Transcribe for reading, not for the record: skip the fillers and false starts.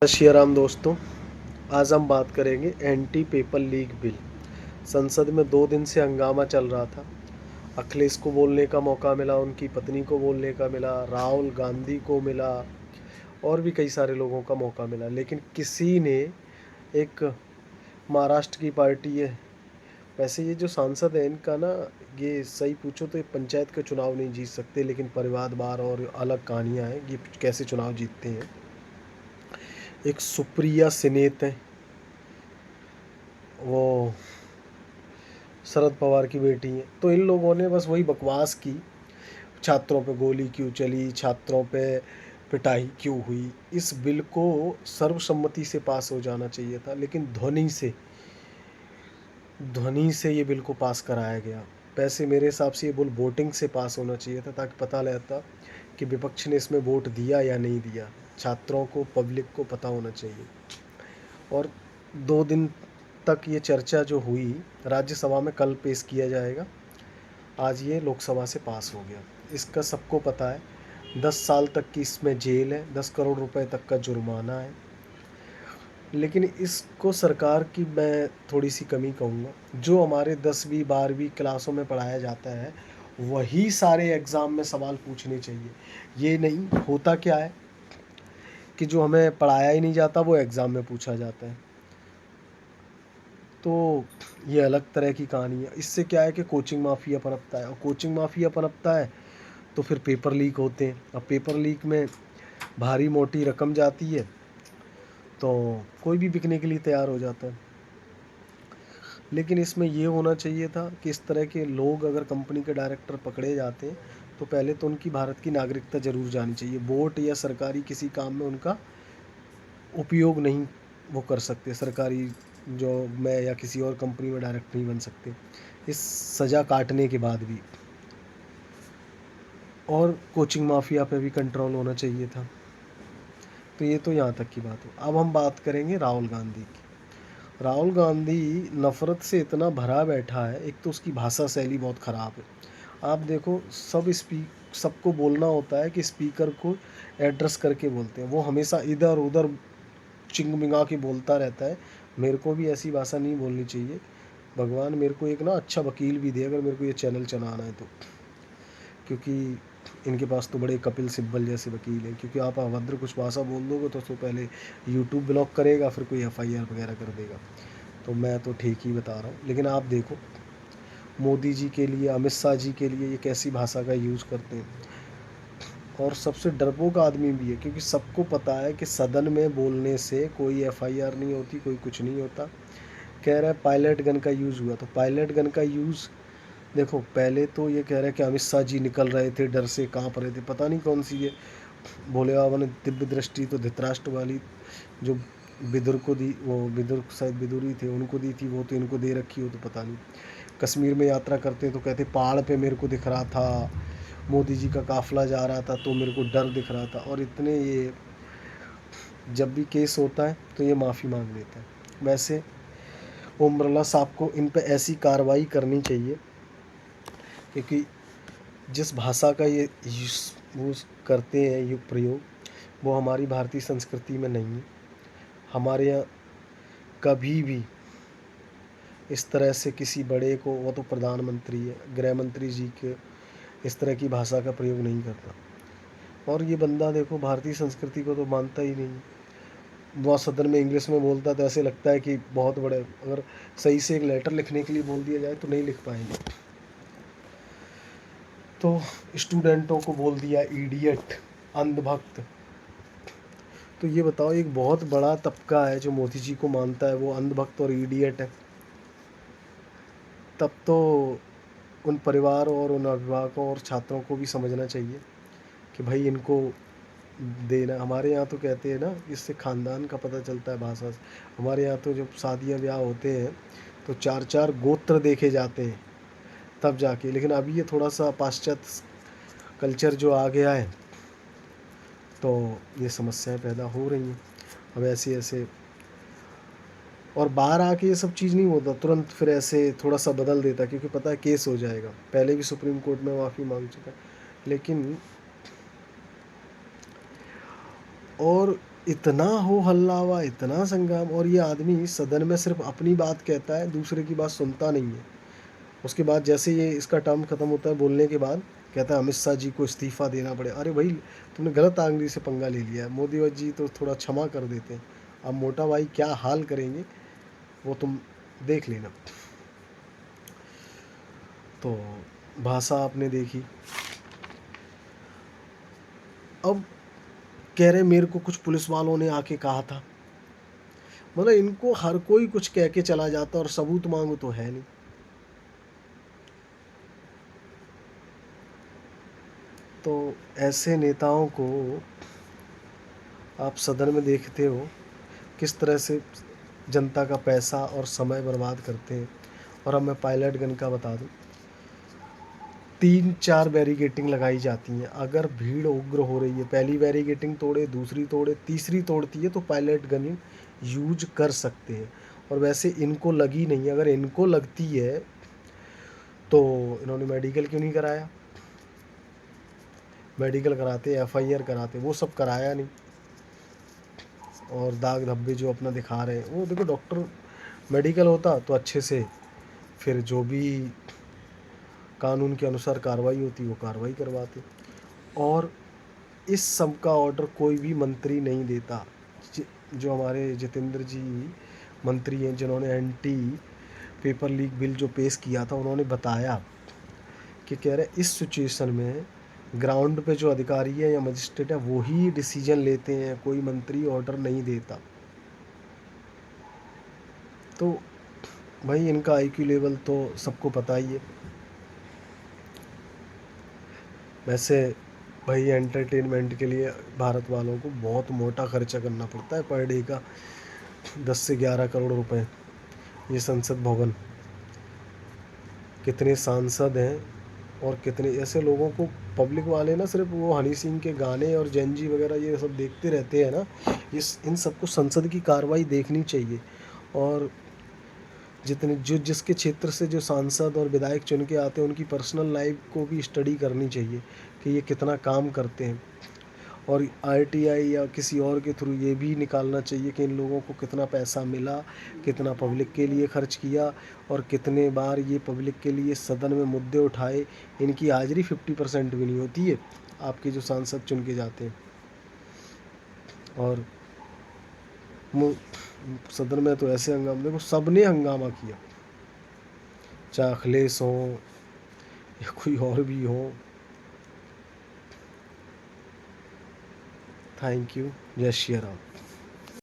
श्री राम दोस्तों, आज हम बात करेंगे एंटी पेपर लीक बिल। संसद में 2 दिन से हंगामा चल रहा था। अखिलेश को बोलने का मौका मिला, उनकी पत्नी को बोलने का मिला, राहुल गांधी को मिला और भी कई सारे लोगों का मौका मिला, लेकिन किसी ने एक महाराष्ट्र की पार्टी है। वैसे ये जो सांसद है इनका ना, ये सही पूछो तो ये पंचायत के चुनाव नहीं जीत सकते, लेकिन परिवारवाद और अलग कहानियाँ हैं ये कैसे चुनाव जीतते हैं। एक सुप्रिया सिनेत है, वो शरद पवार की बेटी है। तो इन लोगों ने बस वही बकवास की, छात्रों पे गोली क्यों चली, छात्रों पे पिटाई क्यों हुई। इस बिल को सर्वसम्मति से पास हो जाना चाहिए था, लेकिन ध्वनि से ये बिल को पास कराया गया। वैसे मेरे हिसाब से ये बिल वोटिंग से पास होना चाहिए था, ताकि पता रहता कि विपक्ष ने इसमें वोट दिया या नहीं दिया। छात्रों को, पब्लिक को पता होना चाहिए। और 2 दिन तक ये चर्चा जो हुई राज्यसभा में, कल पेश किया जाएगा। आज ये लोकसभा से पास हो गया। इसका सबको पता है, 10 साल तक की इसमें जेल है, 10 करोड़ रुपए तक का जुर्माना है। लेकिन इसको सरकार की मैं थोड़ी सी कमी कहूँगा। जो हमारे 10वीं 12वीं क्लासों में पढ़ाया जाता है वही सारे एग्ज़ाम में सवाल पूछने चाहिए। ये नहीं होता क्या है कि जो हमें पढ़ाया ही नहीं जाता वो एग्ज़ाम में पूछा जाता है। तो ये अलग तरह की कहानी है। इससे क्या है कि कोचिंग माफिया पनपता है, और कोचिंग माफिया पनपता है तो फिर पेपर लीक होते हैं। अब पेपर लीक में भारी मोटी रकम जाती है तो कोई भी बिकने के लिए तैयार हो जाता है। लेकिन इसमें ये होना चाहिए था कि इस तरह के लोग अगर कंपनी के डायरेक्टर पकड़े जाते हैं तो पहले तो उनकी भारत की नागरिकता ज़रूर जानी चाहिए। वोट या सरकारी किसी काम में उनका उपयोग नहीं वो कर सकते, सरकारी जॉब में या किसी और कंपनी में डायरेक्ट नहीं बन सकते इस सज़ा काटने के बाद भी। और कोचिंग माफिया पे भी कंट्रोल होना चाहिए था। तो ये तो यहाँ तक की बात हो। अब हम बात करेंगे राहुल गांधी की। राहुल गांधी नफ़रत से इतना भरा बैठा है। एक तो उसकी भाषा शैली बहुत ख़राब है। आप देखो, सबको बोलना होता है कि स्पीकर को एड्रेस करके बोलते हैं, वो हमेशा इधर उधर चिंगमिंगा के बोलता रहता है। मेरे को भी ऐसी भाषा नहीं बोलनी चाहिए। भगवान मेरे को एक ना अच्छा वकील भी दे अगर मेरे को ये चैनल चलाना है तो, क्योंकि इनके पास तो बड़े कपिल सिब्बल जैसे वकील हैं। क्योंकि आप अभद्र कुछ भाषा बोल दोगे तो उसको पहले यूट्यूब ब्लॉक करेगा, फिर कोई एफआईआर वगैरह कर देगा। तो मैं तो ठीक ही बता रहा हूँ। लेकिन आप देखो, मोदी जी के लिए, अमित शाह जी के लिए ये कैसी भाषा का यूज़ करते हैं। और सबसे डरपोक आदमी भी है, क्योंकि सबको पता है कि सदन में बोलने से कोई एफआईआर नहीं होती, कोई कुछ नहीं होता। कह रहा है पायलट गन का यूज़ हुआ, तो पायलट गन का यूज़ देखो, पहले तो ये कह रहा है कि अमित शाह जी निकल रहे थे, डर से कांप रहे थे, पता नहीं कौन सी ये भोले बाबा ने दिव्य दृष्टि तो धृतराष्ट्र वाली जो विदुर को दी, वो विदुर शायद विदुरी थे उनको दी थी, वो तो इनको दे रखी हो तो पता नहीं। कश्मीर में यात्रा करते तो कहते पहाड़ पे मेरे को दिख रहा था, मोदी जी का काफिला जा रहा था तो मेरे को डर दिख रहा था। और इतने ये जब भी केस होता है तो ये माफ़ी मांग लेता है। वैसे ओम बिरला साहब को इन पे ऐसी कार्रवाई करनी चाहिए, क्योंकि जिस भाषा का ये यूज़ करते हैं, ये प्रयोग, वो हमारी भारतीय संस्कृति में नहीं है। हमारे यहाँ कभी भी इस तरह से किसी बड़े को, वो तो प्रधानमंत्री है, गृह मंत्री जी के, इस तरह की भाषा का प्रयोग नहीं करता। और ये बंदा देखो भारतीय संस्कृति को तो मानता ही नहीं। वह सदन में इंग्लिश में बोलता तो ऐसे लगता है कि बहुत बड़े, अगर सही से एक लेटर लिखने के लिए बोल दिया जाए तो नहीं लिख पाएंगे। तो स्टूडेंटों को बोल दिया इडियट, अंधभक्त। तो ये बताओ, एक बहुत बड़ा तबका है जो मोदी जी को मानता है, वो अंधभक्त और इडियट है। तब तो उन परिवार और उन अभिभावकों और छात्रों को भी समझना चाहिए कि भाई इनको देना। हमारे यहाँ तो कहते हैं ना, इससे ख़ानदान का पता चलता है भाषा से। हमारे यहाँ तो जब शादियाँ ब्याह होते हैं तो 4-4 गोत्र देखे जाते हैं तब जाके। लेकिन अभी ये थोड़ा सा पाश्चात्य कल्चर जो आ गया है तो ये समस्याएं पैदा हो रही हैं अब ऐसे ऐसे। और बाहर आके ये सब चीज़ नहीं होता तुरंत, फिर ऐसे थोड़ा सा बदल देता, क्योंकि पता है केस हो जाएगा। पहले भी सुप्रीम कोर्ट में माफ़ी मांग चुका है। लेकिन और इतना हो हल्ला हुआ, इतना संग्राम, और ये आदमी सदन में सिर्फ अपनी बात कहता है, दूसरे की बात सुनता नहीं है। उसके बाद जैसे ये इसका टर्म खत्म होता है बोलने के बाद, कहता है अमित शाह जी को इस्तीफ़ा देना पड़े। अरे भाई, तुमने गलत आदमी से पंगा ले लिया है। मोदी जी तो थोड़ा क्षमा कर देते हैं। अब मोटा भाई क्या हाल करेंगे वो तुम देख लेना। तो भाषा आपने देखी। अब कह रहे मेरे को कुछ पुलिस वालों ने आके कहा था। मतलब इनको हर कोई कुछ कह के चला जाता और सबूत मांगो तो है नहीं। तो ऐसे नेताओं को आप सदन में देखते हो किस तरह से जनता का पैसा और समय बर्बाद करते हैं। और अब मैं पायलट गन का बता दूं, 3-4 बैरिकेटिंग लगाई जाती हैं। अगर भीड़ उग्र हो रही है, पहली बैरिकेटिंग तोड़े, दूसरी तोड़े, तीसरी तोड़ती है, तो पायलट गन यूज कर सकते हैं। और वैसे इनको लगी नहीं। अगर इनको लगती है तो इन्होंने मेडिकल क्यों नहीं कराया? मेडिकल कराते, एफआईआर कराते, वो सब कराया नहीं। और दाग धब्बे जो अपना दिखा रहे हैं, वो देखो, डॉक्टर मेडिकल होता तो अच्छे से फिर जो भी कानून के अनुसार कार्रवाई होती वो कार्रवाई करवाते। और इस सब का ऑर्डर कोई भी मंत्री नहीं देता। जो हमारे जितेंद्र जी मंत्री हैं, जिन्होंने एंटी पेपर लीक बिल जो पेश किया था, उन्होंने बताया कि कह रहे इस सिचुएशन में ग्राउंड पे जो अधिकारी है या मजिस्ट्रेट है वो ही डिसीजन लेते हैं, कोई मंत्री ऑर्डर नहीं देता। तो भाई इनका आईक्यू लेवल तो सबको पता ही है। वैसे भाई एंटरटेनमेंट के लिए भारत वालों को बहुत मोटा खर्चा करना पड़ता है पर डे का, 10 से 11 करोड़ रुपए। ये संसद भवन, कितने सांसद हैं और कितने ऐसे लोगों को, पब्लिक वाले ना सिर्फ वो हनी सिंह के गाने और जेनजी वगैरह ये सब देखते रहते हैं ना। इन सबको संसद की कार्रवाई देखनी चाहिए। और जितने जो जिसके क्षेत्र से जो सांसद और विधायक चुन के आते हैं उनकी पर्सनल लाइफ को भी स्टडी करनी चाहिए कि ये कितना काम करते हैं। और आरटीआई या किसी और के थ्रू ये भी निकालना चाहिए कि इन लोगों को कितना पैसा मिला, कितना पब्लिक के लिए खर्च किया, और कितने बार ये पब्लिक के लिए सदन में मुद्दे उठाए। इनकी हाजिरी 50% भी नहीं होती है, आपके जो सांसद चुन के जाते हैं। और सदन में तो ऐसे हंगामा, देखो सबने हंगामा किया, चाहे अखिलेश हो या कोई और भी हो। Thank you. जय श्री राम।